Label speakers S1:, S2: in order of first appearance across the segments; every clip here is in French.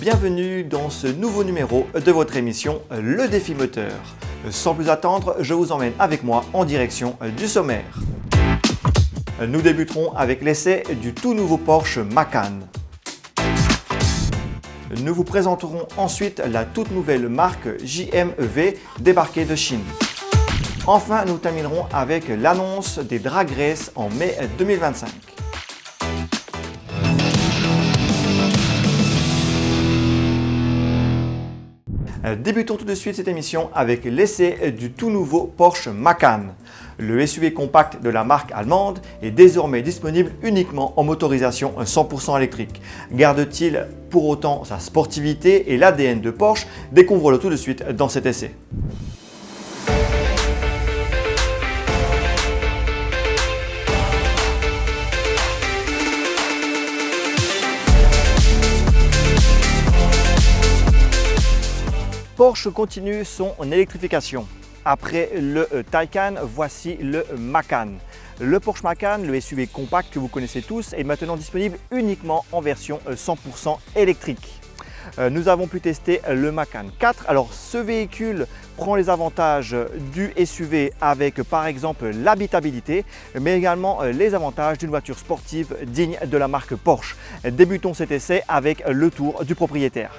S1: bienvenue dans ce nouveau numéro de votre émission Le Défi Moteur. Sans plus attendre, je vous emmène avec moi en direction du sommaire. Nous débuterons avec l'essai du tout nouveau Porsche Macan. Nous vous présenterons ensuite la toute nouvelle marque JMEV débarquée de Chine. Enfin, nous terminerons avec l'annonce des Drag Race en mai 2025. Débutons tout de suite cette émission avec l'essai du tout nouveau Porsche Macan. Le SUV compact de la marque allemande est désormais disponible uniquement en motorisation 100% électrique. Garde-t-il pour autant sa sportivité et l'ADN de Porsche? Découvrons-le tout de suite dans cet essai. Porsche continue son électrification. Après le Taycan, voici le Macan. Le Porsche Macan, le SUV compact que vous connaissez tous, est maintenant disponible uniquement en version 100% électrique. Nous avons pu tester le Macan 4. Alors ce véhicule prend les avantages du SUV avec par exemple l'habitabilité, mais également les avantages d'une voiture sportive digne de la marque Porsche. Débutons cet essai avec le tour du propriétaire.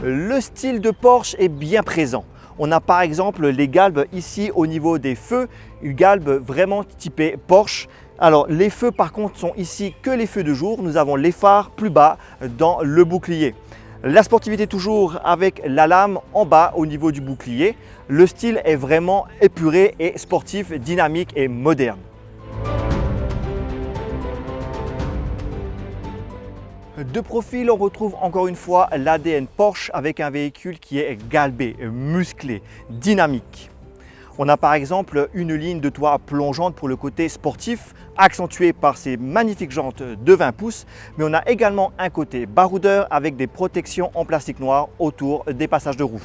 S1: Le style de Porsche est bien présent. On a par exemple les galbes ici au niveau des feux, une galbe vraiment typée Porsche. Alors les feux par contre sont ici que les feux de jour, nous avons les phares plus bas dans le bouclier. La sportivité toujours avec la lame en bas au niveau du bouclier. Le style est vraiment épuré et sportif, dynamique et moderne. De profil, on retrouve encore une fois l'ADN Porsche avec un véhicule qui est galbé, musclé, dynamique. On a par exemple une ligne de toit plongeante pour le côté sportif, accentuée par ces magnifiques jantes de 20 pouces, mais on a également un côté baroudeur avec des protections en plastique noir autour des passages de roues.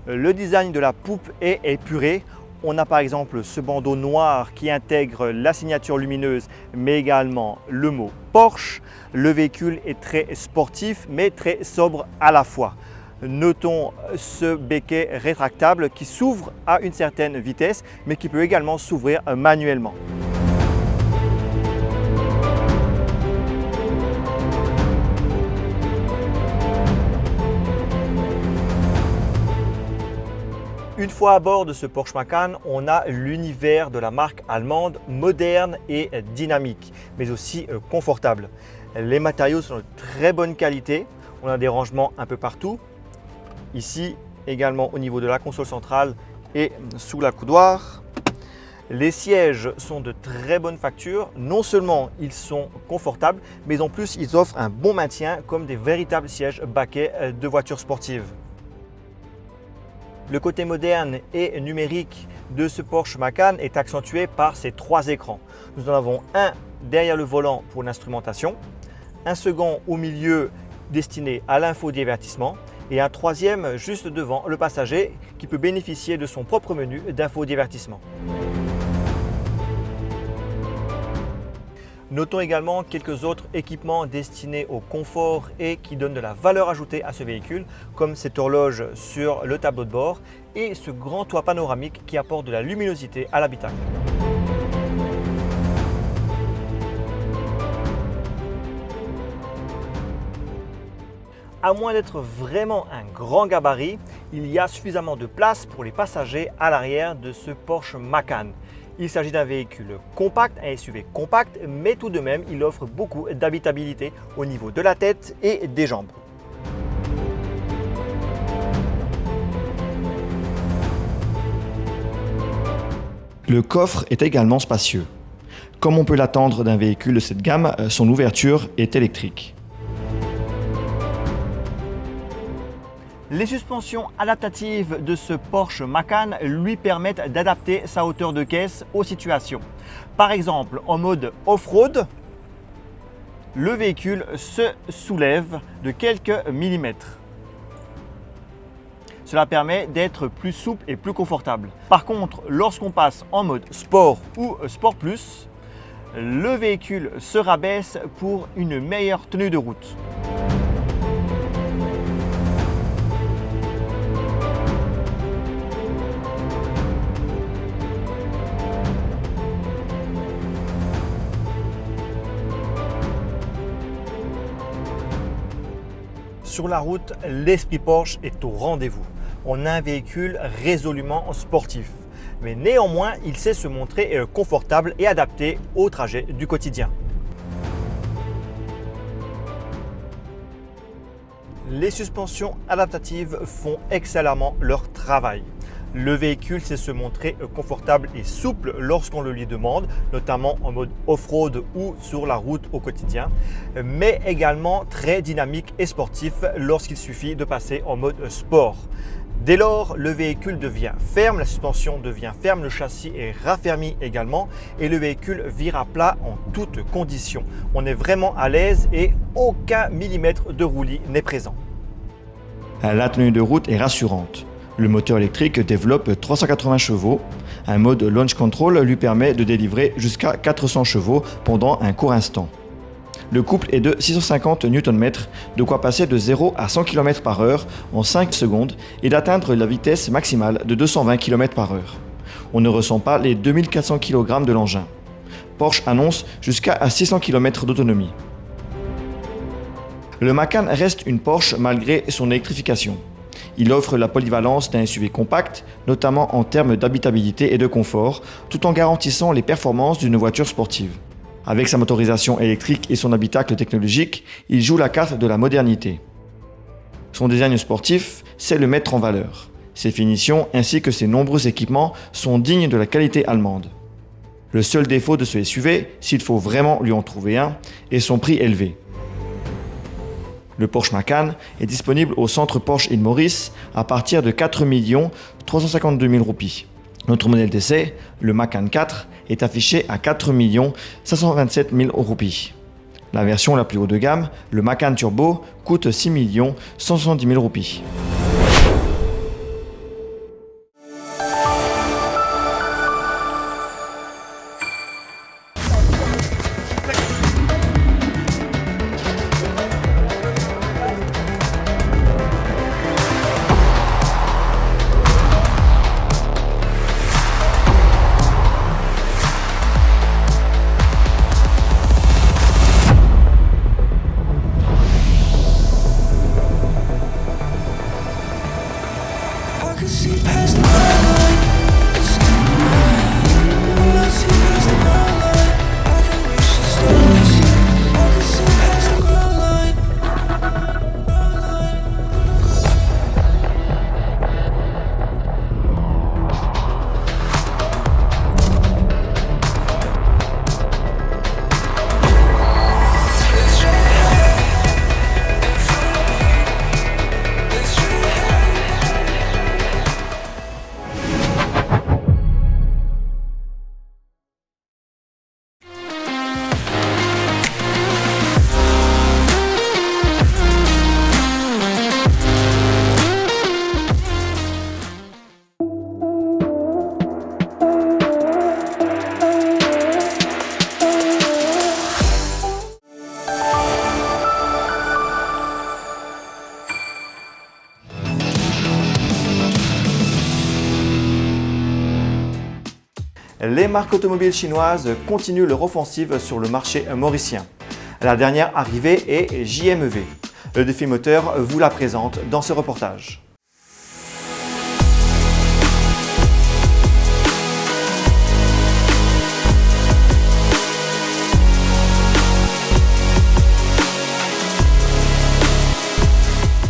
S1: Le design de la poupe est épuré. On a par exemple ce bandeau noir qui intègre la signature lumineuse mais également le mot Porsche. Le véhicule est très sportif mais très sobre à la fois. Notons ce becquet rétractable qui s'ouvre à une certaine vitesse mais qui peut également s'ouvrir manuellement. Une fois à bord de ce Porsche Macan, on a l'univers de la marque allemande moderne et dynamique, mais aussi confortable. Les matériaux sont de très bonne qualité, on a des rangements un peu partout, ici également au niveau de la console centrale et sous la coudoir. Les sièges sont de très bonne facture, non seulement ils sont confortables, mais en plus ils offrent un bon maintien comme des véritables sièges baquets de voitures sportives. Le côté moderne et numérique de ce Porsche Macan est accentué par ces trois écrans. Nous en avons un derrière le volant pour l'instrumentation, un second au milieu destiné à l'infodivertissement et un troisième juste devant le passager qui peut bénéficier de son propre menu d'infodivertissement. Notons également quelques autres équipements destinés au confort et qui donnent de la valeur ajoutée à ce véhicule, comme cette horloge sur le tableau de bord et ce grand toit panoramique qui apporte de la luminosité à l'habitacle. À moins d'être vraiment un grand gabarit, il y a suffisamment de place pour les passagers à l'arrière de ce Porsche Macan. Il s'agit d'un véhicule compact, un SUV compact, mais tout de même, il offre beaucoup d'habitabilité au niveau de la tête et des jambes.
S2: Le coffre est également spacieux. Comme on peut l'attendre d'un véhicule de cette gamme, son ouverture est électrique.
S1: Les suspensions adaptatives de ce Porsche Macan lui permettent d'adapter sa hauteur de caisse aux situations. Par exemple, en mode off-road, le véhicule se soulève de quelques millimètres. Cela permet d'être plus souple et plus confortable. Par contre, lorsqu'on passe en mode sport ou sport plus, le véhicule se rabaisse pour une meilleure tenue de route. Sur la route, l'esprit Porsche est au rendez-vous. On a un véhicule résolument sportif, mais néanmoins, il sait se montrer confortable et adapté au trajet du quotidien. Les suspensions adaptatives font excellemment leur travail. Le véhicule sait se montrer confortable et souple lorsqu'on le lui demande, notamment en mode off-road ou sur la route au quotidien, mais également très dynamique et sportif lorsqu'il suffit de passer en mode sport. Dès lors, le véhicule devient ferme, la suspension devient ferme, le châssis est raffermi également et le véhicule vire à plat en toutes conditions. On est vraiment à l'aise et aucun millimètre de roulis n'est présent.
S2: La tenue de route est rassurante. Le moteur électrique développe 380 chevaux. Un mode Launch Control lui permet de délivrer jusqu'à 400 chevaux pendant un court instant. Le couple est de 650 Nm, de quoi passer de 0 à 100 km/h en 5 secondes et d'atteindre la vitesse maximale de 220 km/h. On ne ressent pas les 2400 kg de l'engin. Porsche annonce jusqu'à 600 km d'autonomie. Le Macan reste une Porsche malgré son électrification. Il offre la polyvalence d'un SUV compact, notamment en termes d'habitabilité et de confort, tout en garantissant les performances d'une voiture sportive. Avec sa motorisation électrique et son habitacle technologique, il joue la carte de la modernité. Son design sportif sait le mettre en valeur. Ses finitions ainsi que ses nombreux équipements sont dignes de la qualité allemande. Le seul défaut de ce SUV, s'il faut vraiment lui en trouver un, est son prix élevé. Le Porsche Macan est disponible au centre Porsche in Maurice à partir de 4 352 000 roupies. Notre modèle d'essai, le Macan 4, est affiché à 4 527 000 roupies. La version la plus haut de gamme, le Macan Turbo, coûte 6 170 000 roupies.
S1: Les marques automobiles chinoises continuent leur offensive sur le marché mauricien. La dernière arrivée est JMEV. Le défi moteur vous la présente dans ce reportage.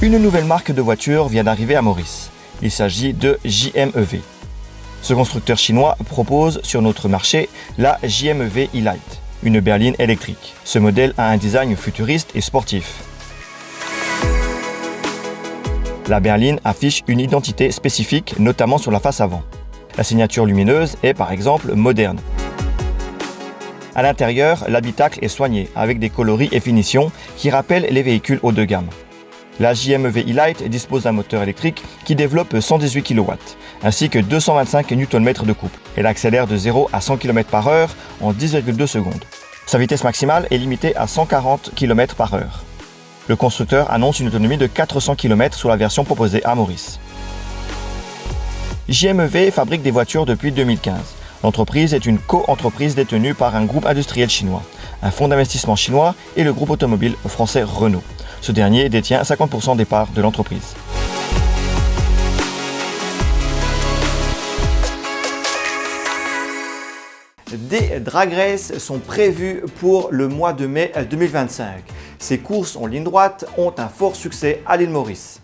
S1: Une nouvelle marque de voiture vient d'arriver à Maurice. Il s'agit de JMEV. Ce constructeur chinois propose sur notre marché la JMEV E-Lite, une berline électrique. Ce modèle a un design futuriste et sportif. La berline affiche une identité spécifique, notamment sur la face avant. La signature lumineuse est par exemple moderne. À l'intérieur, l'habitacle est soigné avec des coloris et finitions qui rappellent les véhicules haut de gamme. La JMEV e-Lite dispose d'un moteur électrique qui développe 118 kW, ainsi que 225 Nm de couple. Elle accélère de 0 à 100 km/h en 10,2 secondes. Sa vitesse maximale est limitée à 140 km/h. Le constructeur annonce une autonomie de 400 km sur la version proposée à Maurice. JMEV fabrique des voitures depuis 2015. L'entreprise est une co-entreprise détenue par un groupe industriel chinois, un fonds d'investissement chinois et le groupe automobile français Renault. Ce dernier détient 50% des parts de l'entreprise. Des drag races sont prévues pour le mois de mai 2025. Ces courses en ligne droite ont un fort succès à l'île Maurice.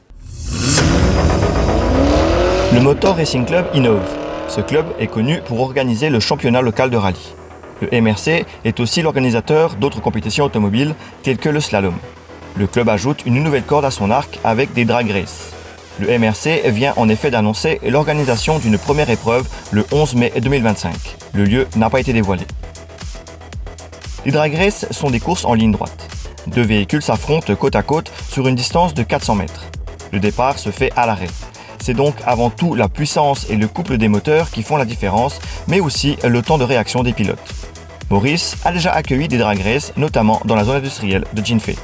S1: Le Motor Racing Club innove. Ce club est connu pour organiser le championnat local de rallye. Le MRC est aussi l'organisateur d'autres compétitions automobiles telles que le slalom. Le club ajoute une nouvelle corde à son arc avec des drag races. Le MRC vient en effet d'annoncer l'organisation d'une première épreuve le 11 mai 2025. Le lieu n'a pas été dévoilé. Les drag races sont des courses en ligne droite. Deux véhicules s'affrontent côte à côte sur une distance de 400 mètres. Le départ se fait à l'arrêt. C'est donc avant tout la puissance et le couple des moteurs qui font la différence, mais aussi le temps de réaction des pilotes. Maurice a déjà accueilli des drag races, notamment dans la zone industrielle de Jinfei.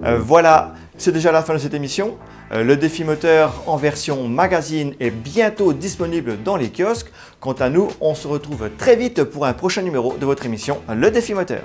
S1: Voilà, c'est déjà la fin de cette émission. Le défi moteur en version magazine est bientôt disponible dans les kiosques. Quant à nous, on se retrouve très vite pour un prochain numéro de votre émission Le Défi Moteur.